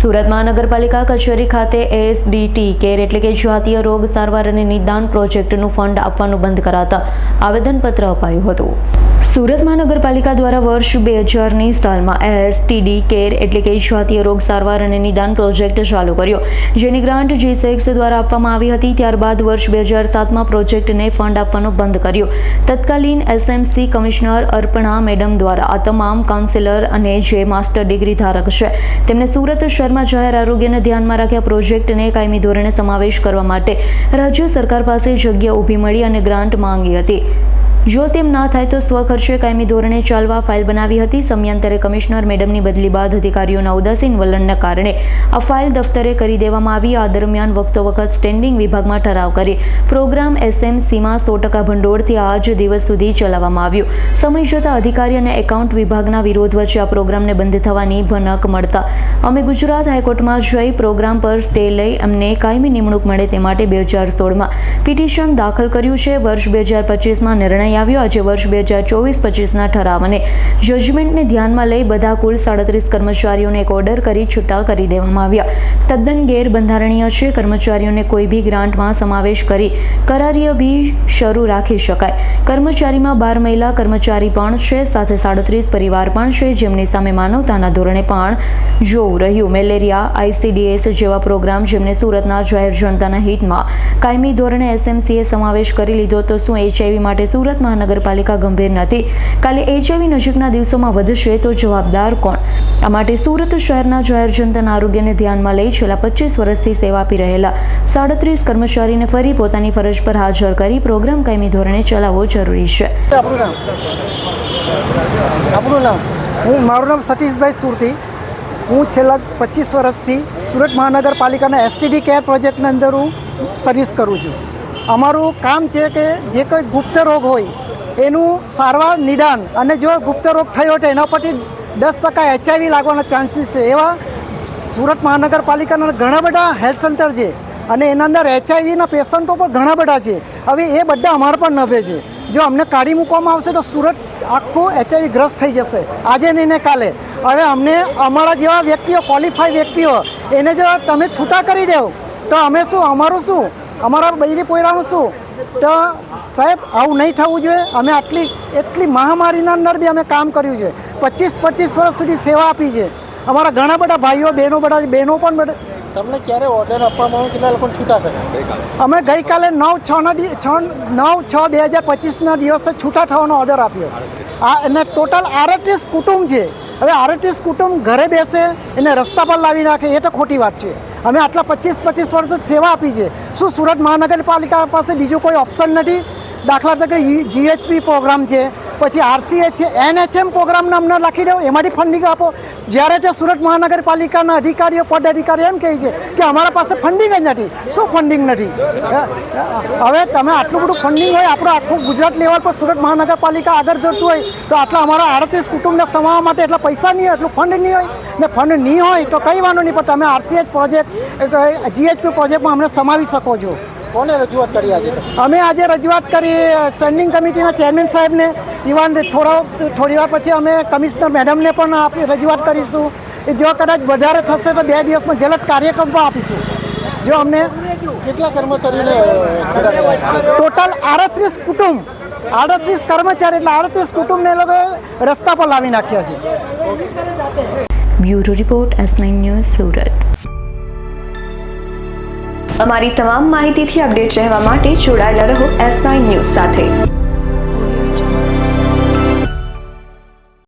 સુરત મહાનગરપાલિકા કચેરી ખાતે એસડીટી કેર એટલે કે જાતીય રોગ સારવાર અને નિદાન પ્રોજેક્ટનું ફંડ આપવાનું બંધ કરાતા આવેદનપત્ર અપાયું હતું। સુરત મહાનગરપાલિકા દ્વારા વર્ષ 2000ની સાલમાં એસટીડી કેર એટલે કે જાતીય રોગ સારવાર અને નિદાન પ્રોજેક્ટ ચાલુ કર્યો, જેની ગ્રાન્ટ G6 દ્વારા આપવામાં આવી હતી। ત્યારબાદ વર્ષ 2007માં પ્રોજેક્ટને ફંડ આપવાનું બંધ કર્યું। તત્કાલીન SMC કમિશનર અર્પણા મેડમ દ્વારા આ તમામ કાઉન્સિલર અને જે માસ્ટર ડિગ્રી ધારક છે તેમને સુરત શહેરમાં જાહેર આરોગ્યને ધ્યાનમાં રાખ્યા પ્રોજેક્ટને કાયમી ધોરણે સમાવેશ કરવા માટે રાજ્ય સરકાર પાસે જગ્યા ઊભી મળી અને ગ્રાન્ટ માંગી હતી। જો તેમ ના થાય તો સ્વખર્ચે કાયમી ધોરણે ચાલવા ફાઇલ બનાવી હતી। સમયાંતરે કમિશનર મેડમની બદલી બાદ અધિકારીઓના ઉદાસીન વલણના કારણે આ ફાઇલ દફતરે કરી દેવામાં આવી। આ દરમિયાન વખતો વખત સ્ટેન્ડિંગ વિભાગમાં ઠરાવ કરી પ્રોગ્રામ SMCમાં 100% ભંડોળથી આજ દિવસ સુધી ચલાવવામાં આવ્યો। સમય જતાં અધિકારી અને એકાઉન્ટ વિભાગના વિરોધ વચ્ચે આ પ્રોગ્રામને બંધ થવાની ભનક મળતા અમે ગુજરાત હાઈકોર્ટમાં જઈ પ્રોગ્રામ પર સ્ટે લઈ અમને કાયમી નિમણૂક મળે તે માટે 2016માં પિટિશન દાખલ કર્યું છે। વર્ષ 2025માં નિર્ણય આવ્યો। આજે વર્ષ 2024-25ના ઠરાવ અને જજમેન્ટને ધ્યાનમાં લઈ બધા કુલ 37 કર્મચારીઓને એક ઓર્ડર કરી છૂટા કરી દેવામાં આવ્યા। તદ્દન ગેરબંધારણીય છે। કર્મચારીઓને કોઈ બી ગ્રાન્ટમાં સમાવેશ કરી કરારીય બી શરૂ રાખી શકાય। કર્મચારીમાં 12 મહિલા કર્મચારી પણ છે, સાથે 37 પરિવાર પણ છે, જેમની સામે માનવતાના ધોરણે પણ જોવું રહ્યું। મેલેરિયા, ICDS જેવા પ્રોગ્રામ જેમને સુરતના જાહેર જનતાના હિતમાં કાયમી ધોરણે SMCએ સમાવેશ કરી લીધો તો શું HIV માટે સુરત મહાનગરપાલિકા ગંભીર નથી? કાલે HIV નજીકના દિવસોમાં વધશે તો જવાબદાર કોણ? આ માટે સુરત શહેરના જાહેર જનતાના આરોગ્યને ધ્યાનમાં લઈ છેલ્લા 25 વર્ષથી સેવા આપી રહેલા 37 કર્મચારીને ફરી પોતાની ફરજ પર હાજર કરી પ્રોગ્રામ કાયમી ધોરણે ચલાવવો જરૂરી છે। મારું નામ સતીશભાઈ સુરતી। હું છેલ્લા 25 વર્ષથી સુરત મહાનગરપાલિકાના STD કેર પ્રોજેક્ટની અંદર હું સર્વિસ કરું છું। અમારું કામ છે કે જે કોઈ ગુપ્ત રોગ હોય એનું સારવાર નિદાન, અને જો ગુપ્ત રોગ થયો તો એના પરથી 10% HIV લાગવાના ચાન્સીસ છે। એવા સુરત મહાનગરપાલિકાના ઘણા બધા હેલ્થ સેન્ટર છે અને એના અંદર HIVના પેશન્ટો પણ ઘણા બધા છે। હવે એ બધા અમારા પર નભે છે। જો અમને કાઢી મૂકવામાં આવશે તો સુરત આખું HIV ગ્રસ્ત થઈ જશે, આજે નહીં ને કાલે। હવે અમને અમારા જેવા વ્યક્તિઓ, ક્વોલિફાઈડ વ્યક્તિઓ, એને જો તમે છૂટા કરી દો તો અમે શું, અમારું શું, અમારા બૈરી પોયરાનું શું? તો સાહેબ આવું નહીં થવું જોઈએ। અમે એટલી મહામારીના અંદર બી અમે કામ કર્યું છે, 25 વર્ષ સુધી સેવા આપી છે। અમારા ઘણા બધા ભાઈઓ બહેનો પણ તમને ક્યારે ઓર્ડર આપવામાં આવ્યો, કેટલા લોકોને છૂટા કર્યા? અમે ગઈકાલે 9/6/2025ના દિવસે છૂટા થવાનો ઓર્ડર આપ્યો। અને ટોટલ 38 કુટુંબ છે। હવે 38 કુટુંબ ઘરે બેસે એને રસ્તા પર લાવી નાખે એ તો ખોટી વાત છે। અમે આટલા 25 વર્ષ સેવા આપી છે। શું સુરત મહાનગરપાલિકા પાસે બીજું કોઈ ઓપ્શન નથી? દાખલા તરીકે GHP પ્રોગ્રામ છે, પછી RCH છે, NHM પ્રોગ્રામને અમને લખી દો, એમાંથી ફંડિંગ આપો। જ્યારે તે સુરત મહાનગરપાલિકાના અધિકારીઓ, પદ અધિકારીઓ એમ કહે છે કે અમારા પાસે ફંડિંગ જ નથી। શું ફંડિંગ નથી? હવે તમે આટલું બધું ફંડિંગ હોય, આપણું આખું ગુજરાત લેવલ પર સુરત મહાનગરપાલિકા આગળ જતું હોય તો આટલા અમારા 38 કુટુંબને સમાવવા માટે એટલા પૈસા નહીં હોય, એટલું ફંડ નહીં હોય ને। ફંડ નહીં હોય તો કંઈ વાંધો નહીં, પણ તમે RCH પ્રોજેક્ટ, GHP પ્રોજેક્ટમાં અમને સમાવી શકો છો। કોને રજૂઆત કરી આજે? અમે આજે રજૂઆત કરી સ્ટેન્ડિંગ કમિટીના ચેરમેન સાહેબને, ઇવન થોડી વાર પછી અમે કમિશનર મેડમને પણ રજૂઆત કરીશું। જો કદાચ વધારે થશે તો 2 દિવસમાં જલદ કાર્યક્રમ પણ આપીશું। જો અમને કેટલા કર્મચારીઓને ટોટલ 38 કુટુંબ, 38 કર્મચારી એટલે 38 કુટુંબને એ લોકો રસ્તા પર લાવી નાખ્યા છે। Bureau report S9 news Surat. અમારી તમામ માહિતીથી અપડેટ રહેવા માટે જોડાયેલા રહો S9 ન્યૂઝ સાથે।